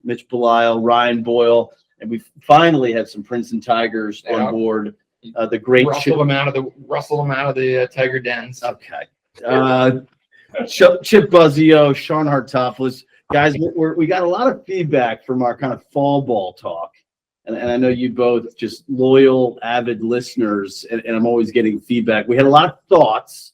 Mitch Belisle, Ryan Boyle, and we finally have some Princeton Tigers on board. The great Russell them out of the Tiger dens. Okay. Chip Buzzeo, Sean Hartofilis. Guys, we got a lot of feedback from our kind of fall ball talk. And I know you both just loyal, avid listeners, and I'm always getting feedback. We had a lot of thoughts.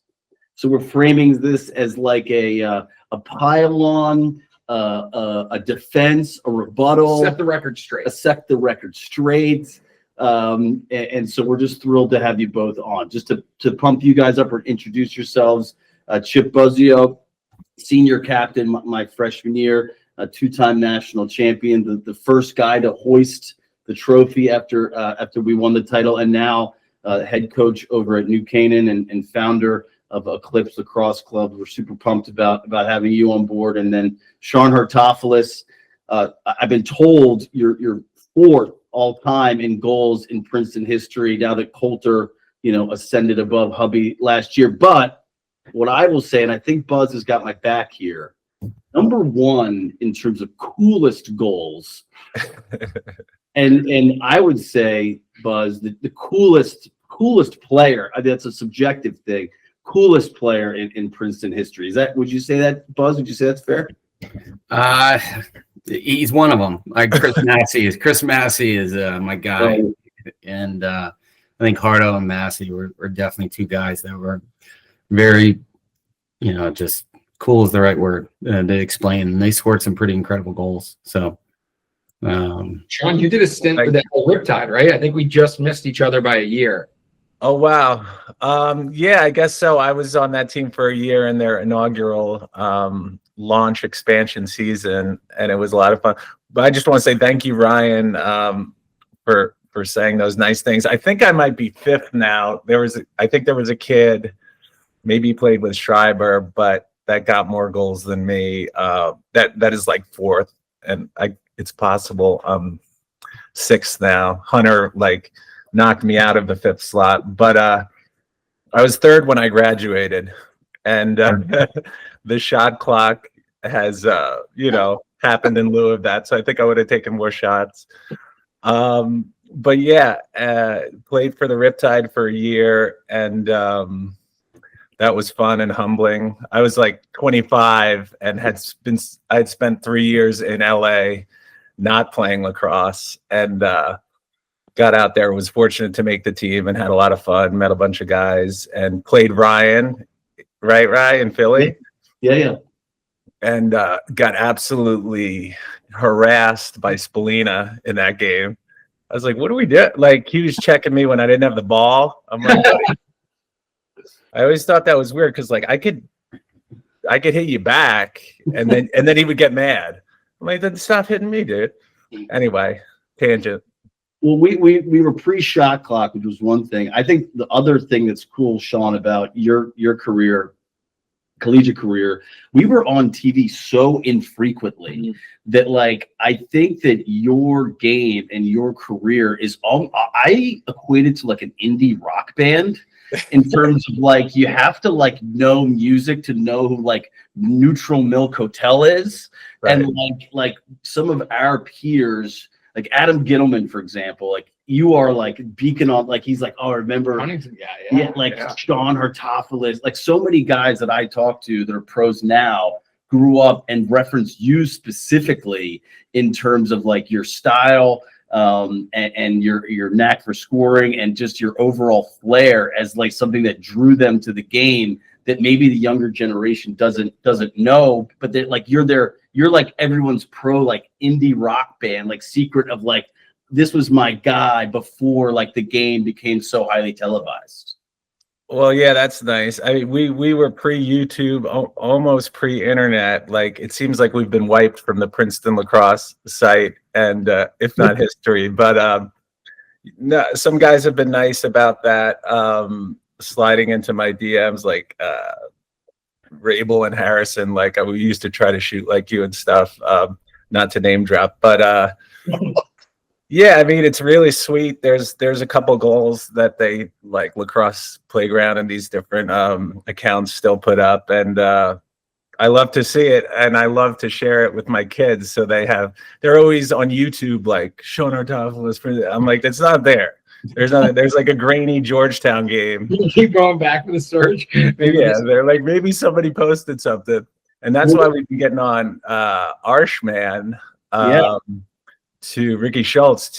So we're framing this as like a pile-on, a defense, a rebuttal. Set the record straight. Set the record straight. And so we're just thrilled to have you both on. Just to pump you guys up or introduce yourselves. Chip Buzzeo, senior captain my freshman year, a two-time national champion, the first guy to hoist the trophy after we won the title, and now head coach over at New Canaan and founder of Eclipse Lacrosse Club. We're super pumped about having you on board. And then Sean Hartofilis, I've been told you're fourth all time in goals in Princeton history now that Coulter, ascended above hubby last year. But what I will say, and I think Buzz has got my back here, number one in terms of coolest goals. And I would say, Buzz, the coolest player, I think that's a subjective thing, coolest player in Princeton history. Would you say that, Buzz? Would you say that's fair? He's one of them. Chris Massey is my guy. Right. And I think Hardo and Massey were definitely two guys that were very, just cool is the right word to explain. And they scored some pretty incredible goals. So, Sean, you did a stint with that Riptide, right? I think we just missed each other by a year. Oh, wow. Yeah, I guess so. I was on that team for a year in their inaugural launch expansion season, and it was a lot of fun. But I just want to say thank you, Ryan, for saying those nice things. I think I might be fifth now. I think there was a kid, maybe he played with Schreiber, but that got more goals than me. That is like fourth, and it's possible I'm sixth now. Hunter knocked me out of the fifth slot, but I was third when I graduated, and the shot clock has happened in lieu of that, so I think I would have taken more shots. But yeah, played for the Riptide for a year, and that was fun and humbling. I was 25 and I'd spent 3 years in LA not playing lacrosse, and got out there, was fortunate to make the team and had a lot of fun, met a bunch of guys, and played Ryan, right, Ryan, Philly? Yeah. And got absolutely harassed by Spallina in that game. I was like, what do we do? He was checking me when I didn't have the ball. I'm like, I always thought that was weird because I could hit you back, and then he would get mad. I'm like, then stop hitting me, dude. Anyway, tangent. Well, we were pre-shot clock, which was one thing. I think the other thing that's cool, Sean, about your career, collegiate career, we were on TV so infrequently that I think that your game and your career is I equated to an indie rock band in terms of you have to know music to know who Neutral Milk Hotel is. Right. And some of our peers, Adam Gittleman, for example, you are beacon on, he's oh, remember, Sean Hartofilis, so many guys that I talk to that are pros now grew up and reference you specifically in terms of your style and your knack for scoring and just your overall flair as something that drew them to the game that maybe the younger generation doesn't know, but that you're everyone's pro indie rock band, secret of this was my guy before the game became so highly televised. Well, yeah, that's nice. I mean, we were pre-YouTube, almost pre-internet. It seems like we've been wiped from the Princeton lacrosse site and if not history. But no, some guys have been nice about that, sliding into my DMs Rabel and Harrison. We used to try to shoot like you and stuff. Not to name drop, but yeah, I mean, it's really sweet. There's a couple goals that they Lacrosse Playground and these different accounts still put up, and I love to see it, and I love to share it with my kids. So they're always on YouTube, like Sean Hartofilis. I'm like, it's not there. There's nothing. There's like a grainy Georgetown game. You keep going back to the search. Maybe Yeah, they're like, maybe somebody posted something, and that's why we've been getting on Arshman to Ricky Schultz.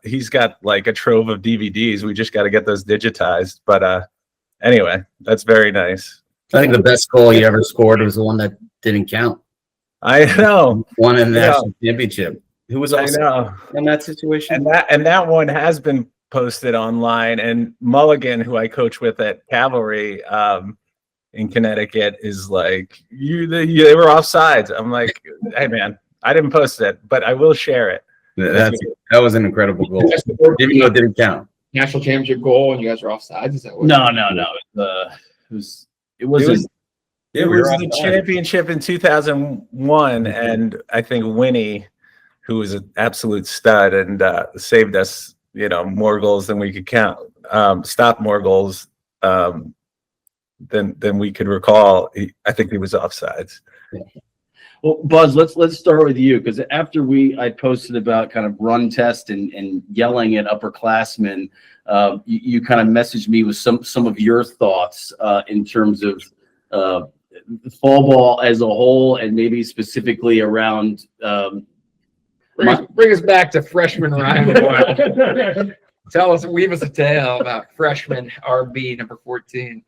He's got like a trove of DVDs. We just got to get those digitized. But anyway, that's very nice. I think the best goal you ever scored was the one that didn't count. I know. One in the national championship. Who was also I know. in that situation? And that one has been posted online. And Mulligan, who I coach with at Cavalry in Connecticut, is like, they were offsides. I'm like, hey man, I didn't post it, but I will share it. That was an incredible goal. Even though it didn't count. National championship goal, and you guys are offsides. Is that what? No. It was the championship in 2001, and I think Winnie, who was an absolute stud and saved us, more goals than we could count, stopped more goals than we could recall. I think he was offsides. Yeah. Well, Buzz, let's start with you, because after I posted about kind of run test and yelling at upperclassmen, you kind of messaged me with some of your thoughts in terms of fall ball as a whole, and maybe specifically around. Bring us back to freshman Ryan Boyle. Weave us a tale about freshman RB number 14.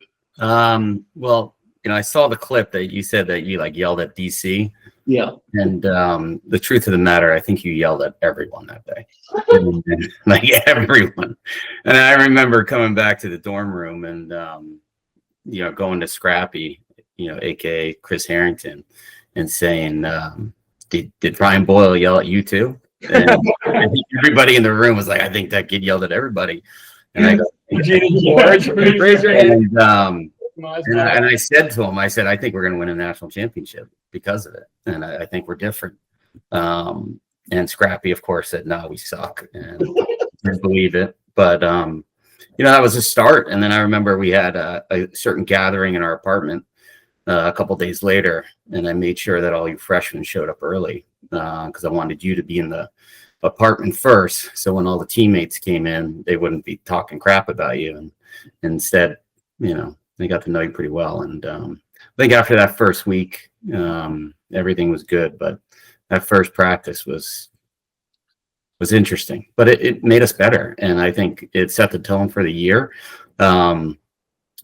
Well, I saw the clip that you said that you like yelled at DC. Yeah. And the truth of the matter, I think you yelled at everyone that day. Like everyone. And I remember coming back to the dorm room and going to Scrappy, aka Chris Harrington, and saying, did Ryan Boyle yell at you too? And I think everybody in the room was like, I think that kid yelled at everybody. And I go, George, raise your hand. And I said to him, I think we're going to win a national championship because of it. And I think we're different. And Scrappy, of course, said, no, we suck. And didn't believe it. But, that was a start. And then I remember we had a certain gathering in our apartment a couple days later. And I made sure that all you freshmen showed up early because I wanted you to be in the apartment first. So when all the teammates came in, they wouldn't be talking crap about you. And instead, they got to know you pretty well. And I think after that first week, everything was good. But that first practice was interesting. But it made us better. And I think it set the tone for the year. And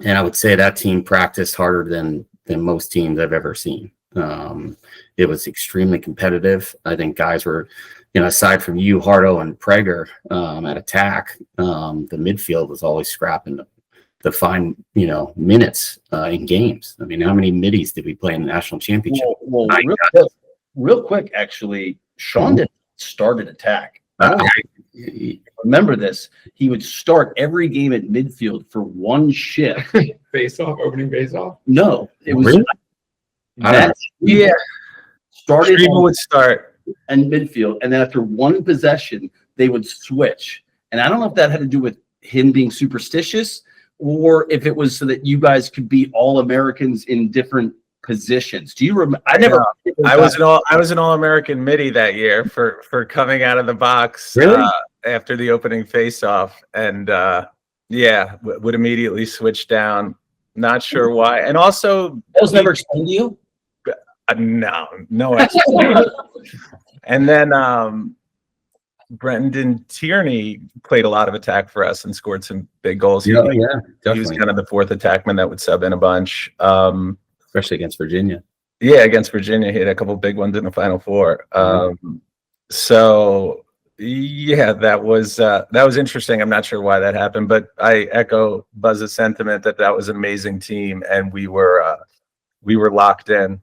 I would say that team practiced harder than most teams I've ever seen. It was extremely competitive. I think guys were, aside from you, Hardo, and Prager at attack, the midfield was always scrapping to find, minutes in games. I mean, how many middies did we play in the national championship? Well, real quick, actually, Sean didn't start an attack. Remember this. He would start every game at midfield for one shift. Face-off, opening face-off? No. It was really? Started People would start in midfield, and then after one possession, they would switch. And I don't know if that had to do with him being superstitious, or if it was so that you guys could be all Americans in different positions. Do you remember? I was an All-American midi that year for coming out of the box after the opening face-off, and would immediately switch down. Not sure why, and also that was never explained to you. No explanation. And then Brendan Tierney played a lot of attack for us and scored some big goals. He was kind of the fourth attackman that would sub in a bunch, especially against Virginia. Yeah, against Virginia, he had a couple big ones in the Final Four. So that was interesting. I'm not sure why that happened, but I echo Buzz's sentiment that was an amazing team, and we were locked in.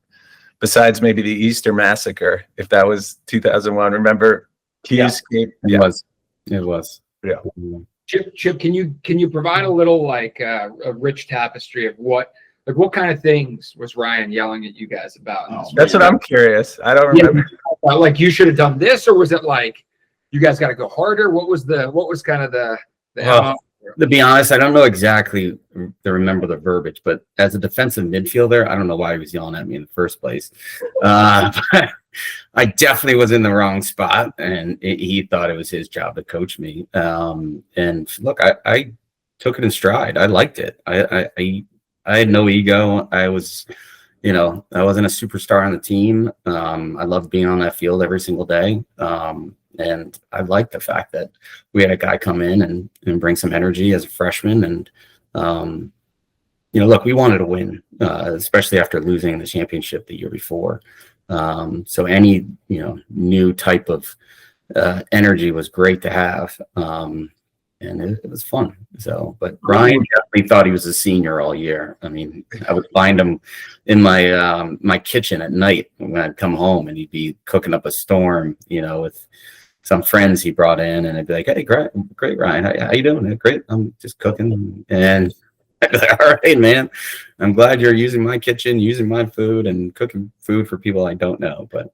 Besides maybe the Easter Massacre, if that was 2001. Remember? Keyscape? Yeah. It was. Yeah. Chip, can you provide a little a rich tapestry of what kind of things was Ryan yelling at you guys about? That's what I'm curious. I don't remember. Like you should have done this, or was it like you guys got to go harder? What was kind of the To be honest, I don't know exactly to remember the verbiage, but as a defensive midfielder, I don't know why he was yelling at me in the first place. But I definitely was in the wrong spot, and he thought it was his job to coach me. And look, I took it in stride. I liked it. I had no ego. I was, I wasn't a superstar on the team. I loved being on that field every single day. And I liked the fact that we had a guy come in and bring some energy as a freshman. And, look, we wanted to win, especially after losing the championship the year before. So any, new type of energy was great to have. And it was fun. So, but Ryan definitely thought he was a senior all year. I mean, I would find him in my kitchen at night when I'd come home, and he'd be cooking up a storm, with some friends he brought in, and I'd be like, "Hey, great, Ryan, how you doing? Great, I'm just cooking." And I'd be like, "All right, man, I'm glad you're using my kitchen, using my food, and cooking food for people I don't know." But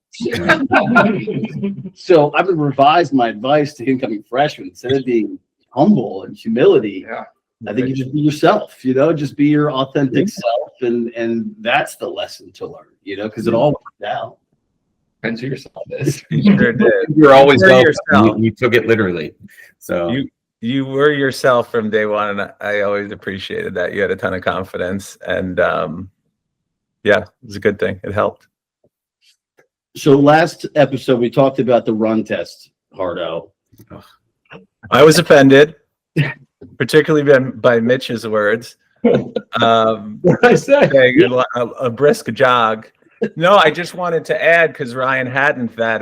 So I would revise my advice to incoming freshmen. Instead of being humble and humility, I think you just be yourself, just be your authentic self, and that's the lesson to learn, because it all works out. Depends who yourself is. You sure did. you're always welcome. Yourself. You took it literally. So You were yourself from day one, and I always appreciated that. You had a ton of confidence, and it was a good thing. It helped. So last episode we talked about the run test, Hardo. I was offended, particularly by Mitch's words. What did I say? Saying a brisk jog. No, I just wanted to add, because Ryan hadn't, that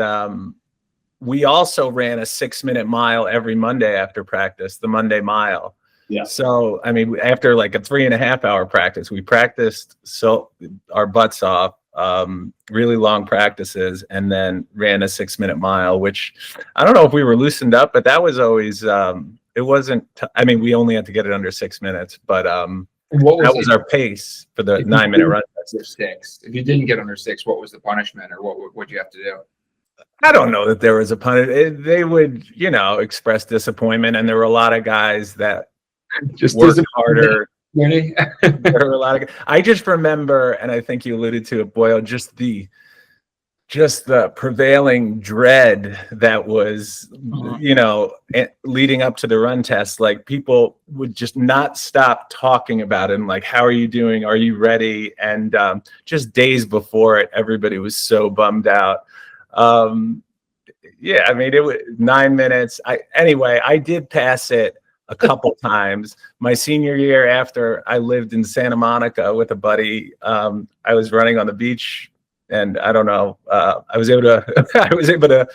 we also ran a 6-minute mile every Monday after practice, the Monday mile. Yeah. So, I mean, after like a 3.5-hour practice, we practiced our butts off, really long practices, and then ran a 6-minute mile, which I don't know if we were loosened up, but that was always, it wasn't, we only had to get it under 6 minutes, but that was our pace for the 9-minute run. That's 6. If you didn't get under 6, what was the punishment, or what would you have to do? I don't know that there was a punishment. They would, express disappointment, and there were a lot of guys that Just worked harder. Tierney? There were a lot of. I just remember, and I think you alluded to it, Boyle, just the prevailing dread that was, leading up to the run test. Like, people would just not stop talking about it. And like, how are you doing? Are you ready? And just days before it, everybody was so bummed out. It was 9 minutes. I did pass it a couple times. My senior year, after I lived in Santa Monica with a buddy, I was running on the beach. And I don't know, I was able to,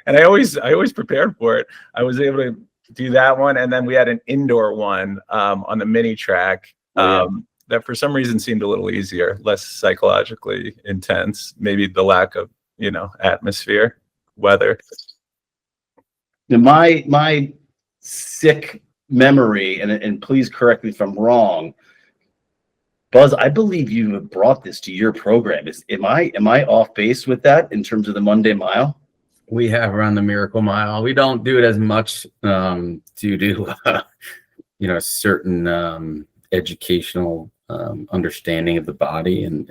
and I always prepared for it. I was able to do that one. And then we had an indoor one on the mini track that for some reason seemed a little easier, less psychologically intense, maybe the lack of, atmosphere, weather. Now, my sick memory, and please correct me if I'm wrong, Buzz, I believe you have brought this to your program. Am I off base with that in terms of the Monday mile? we have run the Miracle Mile. We don't do it as much due to certain educational understanding of the body and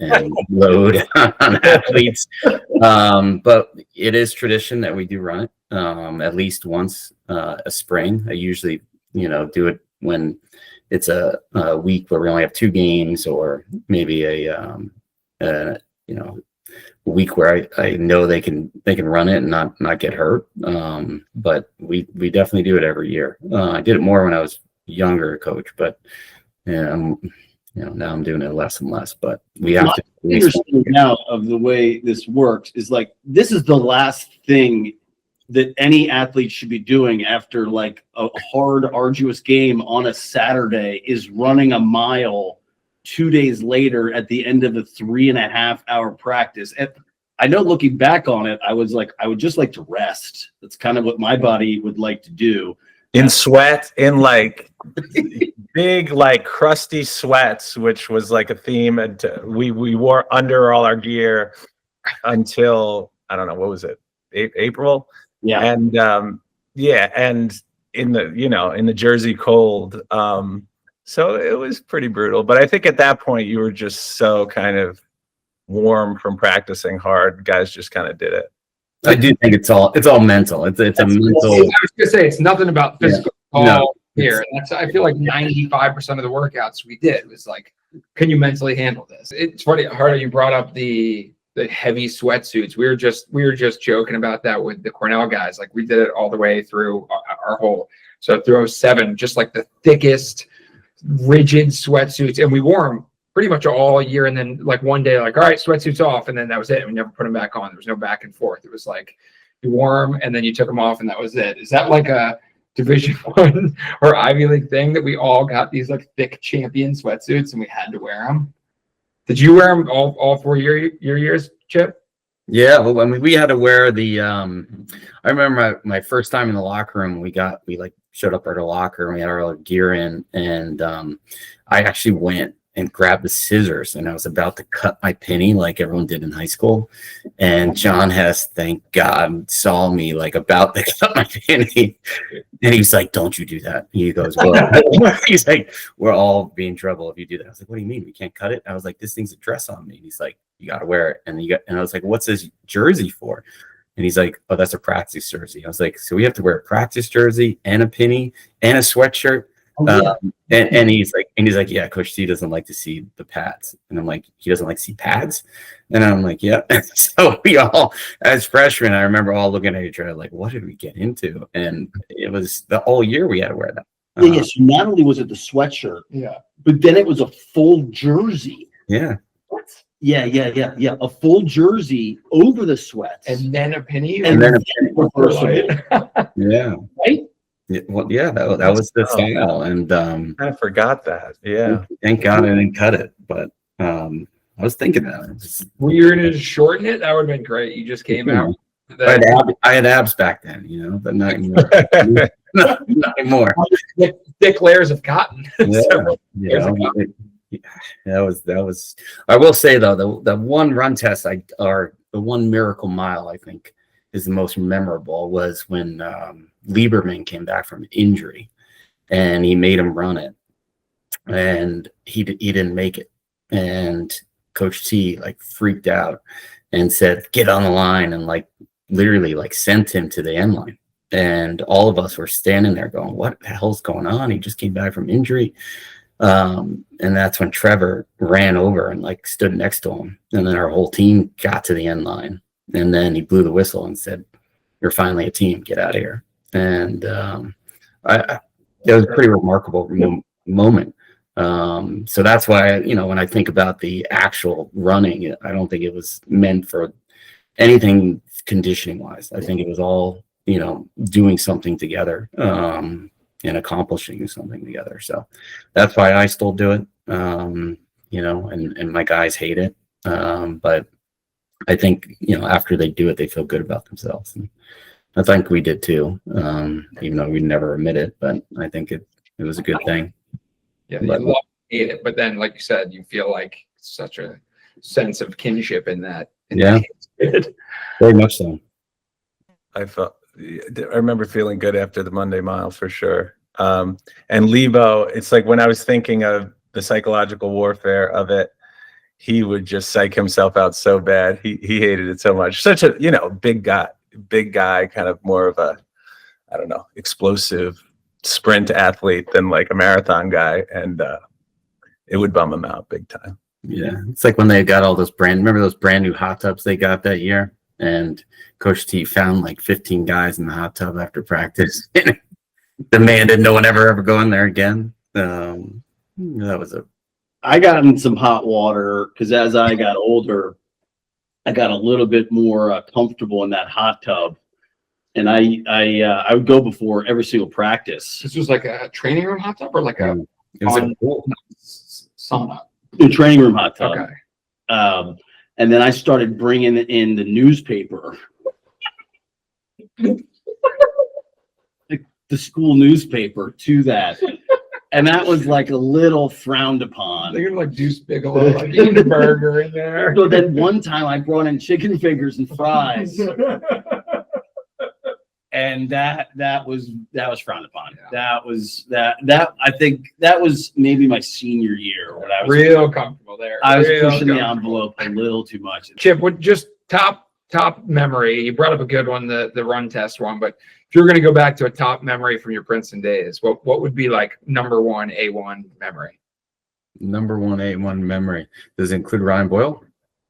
load on athletes. But it is tradition that we do run it at least once a spring. I usually, do it when it's a week where we only have 2 games, or maybe a week where I know they can run it and not get hurt. But we definitely do it every year. I did it more when I was younger, coach, but now I'm doing it less and less. But we have to. Understanding now of the way this works is like, this is the last thing that any athlete should be doing after like a hard, arduous game on a Saturday, is running a mile 2 days later at the end of a 3.5-hour practice. And I know, looking back on it, I was like, I would just like to rest. That's kind of what my body would like to do. In sweat, in like big, like crusty sweats, which was like a theme. And we wore under all our gear until, I don't know, what was it? April? Yeah. And and in the Jersey cold. So it was pretty brutal. But I think at that point you were just so kind of warm from practicing hard. Guys just kind of did it. I do think it's all mental. It's a mental. I was gonna say it's nothing about physical No, here. And that's, I feel like 95% of the workouts we did was like, can you mentally handle this? It's funny, Hardo, you brought up the heavy sweatsuits. We were just joking about that with the Cornell guys. Like we did it all the way through our whole, so through 07, just like the thickest, rigid sweatsuits, and we wore them pretty much all year. And then like one day, like, all right, sweatsuits off, and then that was it. We never put them back on. There was no back and forth. It was like you wore them and then you took them off, and that was it. Is that like a Division I or Ivy League thing that we all got these like thick champion sweatsuits and we had to wear them? Did you wear them all 4 years, Chip? Yeah, well, I mean, we had to wear the. I remember my first time in the locker room. We like showed up at our locker and we had our gear in, and I actually went and grabbed the scissors and I was about to cut my penny like everyone did in high school. And John Hess, thank God, saw me like about to cut my penny. And he was like, don't you do that. He goes, well, he's like, we're all be in trouble if you do that. I was like, what do you mean? We can't cut it? I was like, this thing's a dress on me. And he's like, you got to wear it. And I was like, what's this jersey for? And he's like, oh, that's a practice jersey. I was like, so we have to wear a practice jersey and a penny and a sweatshirt. Oh, yeah. And he's like, yeah, Coach T doesn't like to see the pads. And I'm like, he doesn't like to see pads? And I'm like, yeah. So we all, as freshmen, I remember all looking at each other like, what did we get into? And it was the whole year we had to wear that. Yeah, so not only was it the sweatshirt, but then it was a full jersey. Yeah. What? Yeah. A full jersey over the sweats. And then a penny. And then a penny. Yeah. Right? Yeah, well, yeah, that was the style, and I forgot that. Yeah, thank God I didn't cut it, but I was thinking that. Were you going to shorten it? That would have been great. You just came out. I had abs back then, but not anymore. not anymore. Thick layers of cotton. That was. I will say though, the one run test or the one miracle mile I think is the most memorable was when Lieberman came back from injury and he made him run it and he didn't make it, and Coach T like freaked out and said, get on the line, and like literally like sent him to the end line, and all of us were standing there going, what the hell's going on? He just came back from injury. And that's when Trevor ran over and like stood next to him, and then our whole team got to the end line, and then he blew the whistle and said, you're finally a team, get out of here. And it was a pretty remarkable moment. So that's why, when I think about the actual running, I don't think it was meant for anything conditioning wise. I think it was all, doing something together and accomplishing something together. So that's why I still do it, and my guys hate it. But I think, after they do it, they feel good about themselves. And I think we did too, even though we never admit it, but I think it was a good thing. Yeah, you love hate it, but then, like you said, you feel like such a sense of kinship in that. Very much so. I remember feeling good after the Monday Mile for sure. And Lebo, it's like when I was thinking of the psychological warfare of it, he would just psych himself out so bad. He hated it so much. Such a, big guy, kind of more of a, I don't know, explosive sprint athlete than like a marathon guy. And it would bum him out big time. Yeah. It's like when they got all those remember those brand new hot tubs they got that year? And Coach T found like 15 guys in the hot tub after practice. Demanded no one ever go in there again. I got in some hot water because as I got older, I got a little bit more comfortable in that hot tub, and I would go before every single practice. This was like a training room hot tub or like a sauna? The training room hot tub. Okay. And then I started bringing in the newspaper, the school newspaper to that. And that was like a little frowned upon. They're like Deuce Bigelow, like eating a burger in there. So then one time I brought in chicken fingers and fries. and that was frowned upon. Yeah. That I think that was maybe my senior year when I was Real comfortable there. I was Real pushing the comfortable. envelope a little too much. Chip, what just top memory? You brought up a good one, the run test one, but if you were going to go back to a top memory from your Princeton days, what would be like number one A1 memory? Number one A1 memory. Does it include Ryan Boyle?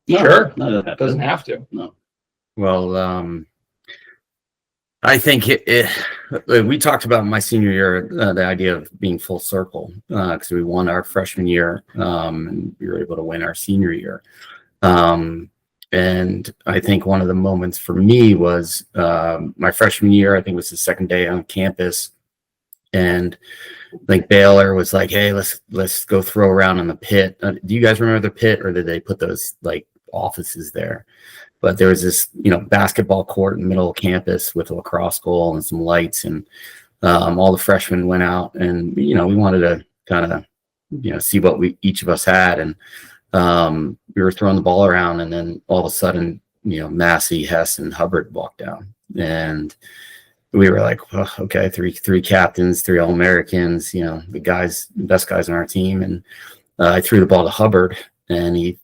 No, Sure. no, Doesn't have to. No. Well, I think we talked about my senior year, the idea of being full circle, because we won our freshman year, and we were able to win our senior year. And I think one of the moments for me was my freshman year. I think it was the second day on campus, and I think Baylor was like, "Hey, let's go throw around in the pit." Do you guys remember the pit, or did they put those like offices there? But there was this, basketball court in the middle of campus with a lacrosse goal and some lights, and all the freshmen went out, and we wanted to kind of see what each of us had, and we were throwing the ball around, and then all of a sudden, Massey, Hess, and Hubbard walked down, and we were like, well, okay, three captains, 3 All-Americans, the best guys on our team, and I threw the ball to Hubbard, and he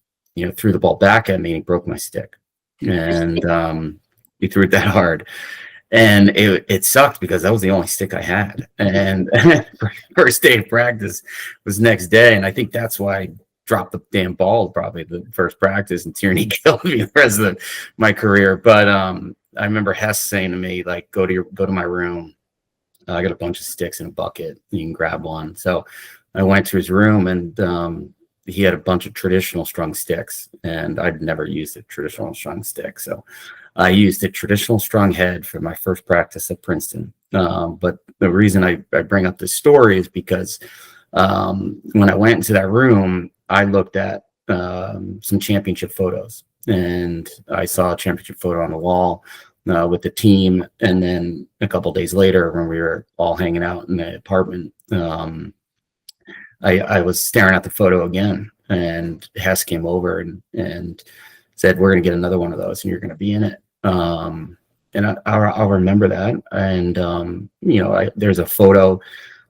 threw the ball back at me, and he broke my stick. And he threw it that hard, and it sucked because that was the only stick I had. And first day of practice was next day, and I think that's why I dropped the damn ball probably the first practice, and Tierney killed me the rest of my career. But I remember Hess saying to me, like, go to my room. I got a bunch of sticks in a bucket. You can grab one. So I went to his room, and he had a bunch of traditional strung sticks, and I'd never used a traditional strung stick. So I used a traditional strung head for my first practice at Princeton. But the reason I bring up this story is because when I went into that room, I looked at some championship photos, and I saw a championship photo on the wall with the team. And then a couple of days later, when we were all hanging out in the apartment, I was staring at the photo again, and Hess came over and said, "We're going to get another one of those, and you're going to be in it." And I'll remember that. And there's a photo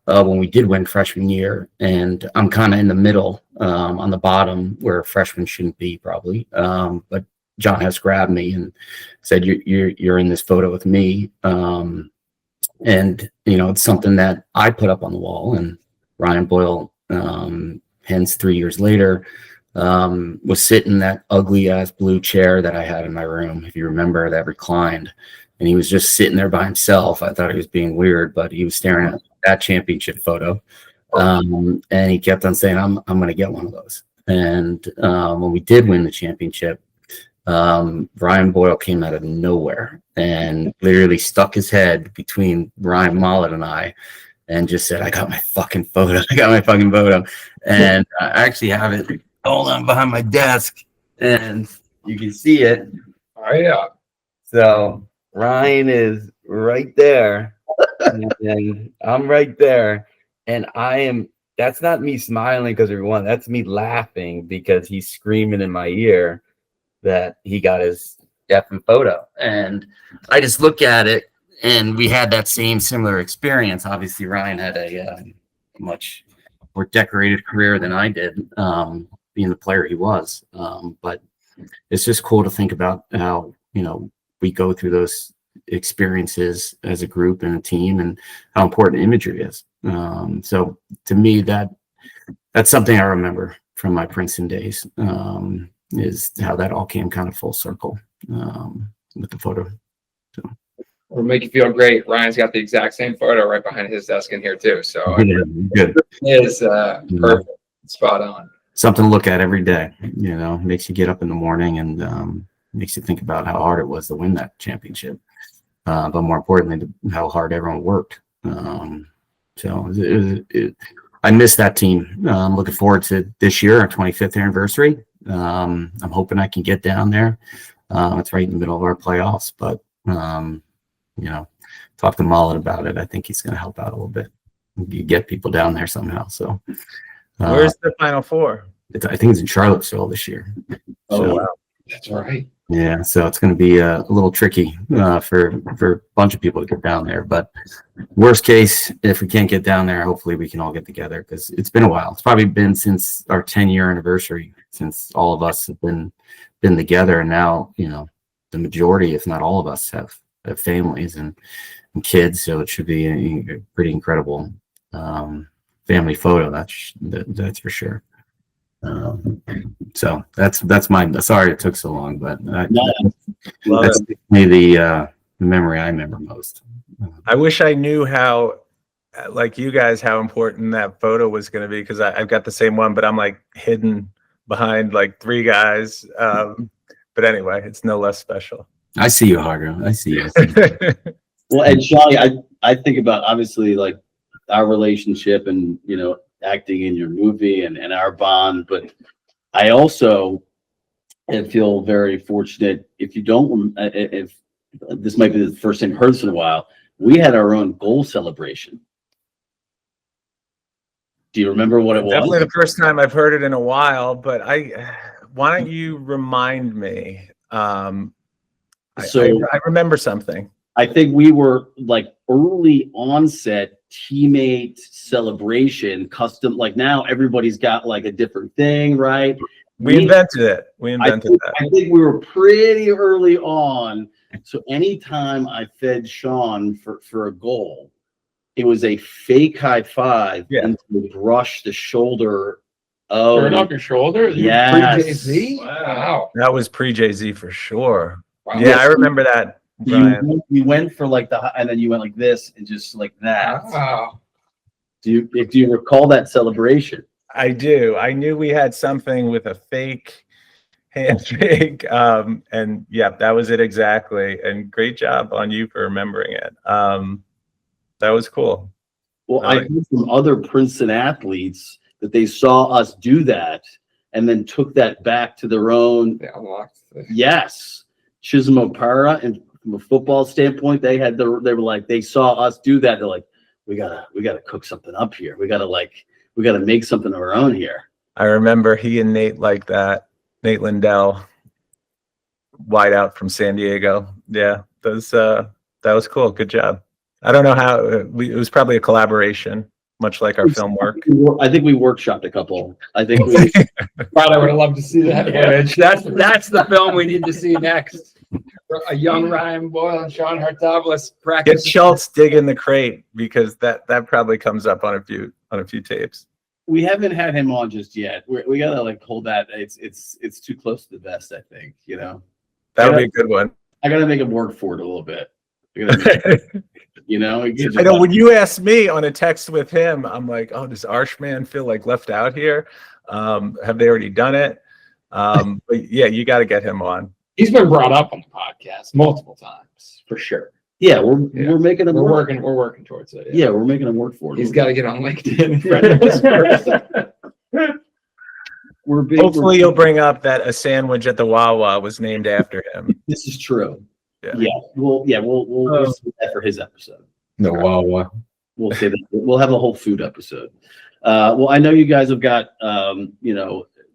when we did win freshman year, and I'm kind of in the middle, on the bottom where freshmen shouldn't be probably. But John Hess grabbed me and said, "You're in this photo with me." And it's something that I put up on the wall, and Ryan Boyle, hence 3 years later, was sitting in that ugly ass blue chair that I had in my room, if you remember, that reclined, and he was just sitting there by himself. I thought he was being weird, but he was staring at that championship photo, and he kept on saying, I'm going to get one of those. And when we did win the championship, Ryan Boyle came out of nowhere and literally stuck his head between Ryan Mollett and I, and just said, "I got my fucking photo. I got my fucking photo." And I actually have it all on behind my desk, and you can see it. Oh, yeah. So Ryan is right there, and I'm right there, and that's not me smiling because we won. That's me laughing because he's screaming in my ear that he got his effing photo. And I just look at it, and we had that same similar experience. Obviously, Ryan had a much more decorated career than I did, being the player he was. But it's just cool to think about how, we go through those experiences as a group and a team, and how important imagery is. So to me, that's something I remember from my Princeton days, is how that all came kind of full circle with the photo. So. Will make you feel great. Ryan's got the exact same photo right behind his desk in here too. So Good. It is perfect, spot on. Something to look at every day. Makes you get up in the morning, and makes you think about how hard it was to win that championship. But more importantly, how hard everyone worked. So I miss that team. I'm looking forward to this year, our 25th anniversary. I'm hoping I can get down there. It's right in the middle of our playoffs, but talk to Mollett about it. I think he's going to help out a little bit. You get people down there somehow. So where's the Final Four? I think it's in Charlottesville this year. Oh, So, wow. That's right. Yeah, so it's going to be a little tricky for a bunch of people to get down there. But worst case, if we can't get down there, hopefully we can all get together because it's been a while. It's probably been since our 10-year anniversary since all of us have been together, and now the majority, if not all of us, have families and kids. So it should be a pretty incredible family photo. That's for sure. So that's my sorry it took so long, but that's maybe the memory I remember most. I wish I knew how, like you guys, how important that photo was going to be, because I've got the same one, but I'm like hidden behind like 3 guys. But anyway, it's no less special. I see you, Hargo. I see you. Well, and Shawnee, I think about obviously like our relationship and acting in your movie and our bond, but I also feel very fortunate. If this might be the first time you heard this in a while, we had our own goal celebration. Do you remember what it was? Definitely the first time I've heard it in a while, but why don't you remind me? I remember something. I think we were like early onset teammate celebration, custom. Like now everybody's got like a different thing, right? We invented it. I think we were pretty early on. So anytime I fed Sean for a goal, it was a fake high five and to brush the shoulder. Turn off your shoulder? Yes. Pre-Jay-Z? Wow. That was pre-Jay-Z for sure. Wow. Yeah, I remember that. Brian. You went for like and then you went like this and just like that. Wow. Do you recall that celebration? I do. I knew we had something with a fake handshake. And yeah, that was it exactly. And great job on you for remembering it. That was cool. Well, I heard from other Princeton athletes that they saw us do that and then took that back to their own. They unlocked. Yes. Chisholm O'Para, and from a football standpoint, they were like, they saw us do that. They're like, we gotta cook something up here. We gotta make something of our own here. I remember he and Nate like that. Nate Lindell, wide out from San Diego. Yeah, that was cool. Good job. I don't know how it was probably a collaboration, much like our film work. I think we workshopped a couple. I think God, I would have loved to see that footage. That's the film we need to see next. A young Ryan Boyle and Sean Hartofilis Get practice. Schultz digging the crate, because that probably comes up on a few tapes. we haven't had him on just yet. We gotta like hold that. It's too close to the best, I think. That would be a good one. I gotta make him work for it a little bit. I know when you asked me on a text with him, I'm like, oh, does Arshman feel like left out here? Have they already done it? But yeah, you got to get him on. He's been brought up on the podcast multiple times for sure. Yeah, we're making him work. We're working towards it. Yeah, we're making him work for it. He's got to get on LinkedIn. Hopefully you'll bring up that a sandwich at the Wawa was named after him. This is true. Yeah. We'll save that for his episode. No Wawa. We'll say that we'll have a whole food episode. Well, I know you guys have got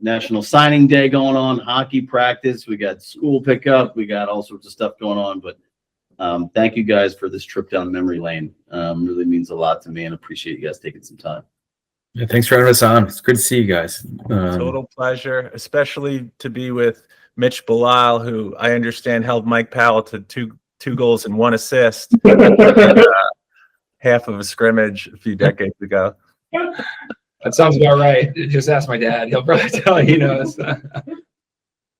National Signing Day going on, hockey practice, we got school pickup, we got all sorts of stuff going on. But thank you guys for this trip down memory lane. Really means a lot to me, and appreciate you guys taking some time. Yeah, thanks for having us on. It's good to see you guys. Total pleasure, especially to be with Mitch Belisle, who I understand held Mike Powell to two goals and 1 assist. Half of a scrimmage a few decades ago. That sounds about right. Just ask my dad. He'll probably tell you he knows.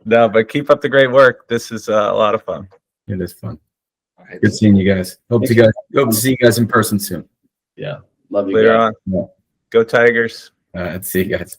No, but keep up the great work. This is a lot of fun. It is fun. Right. Good seeing you guys. Hope to see you guys in person soon. Yeah. Love you later guys. on. Yeah. Go Tigers. See you guys.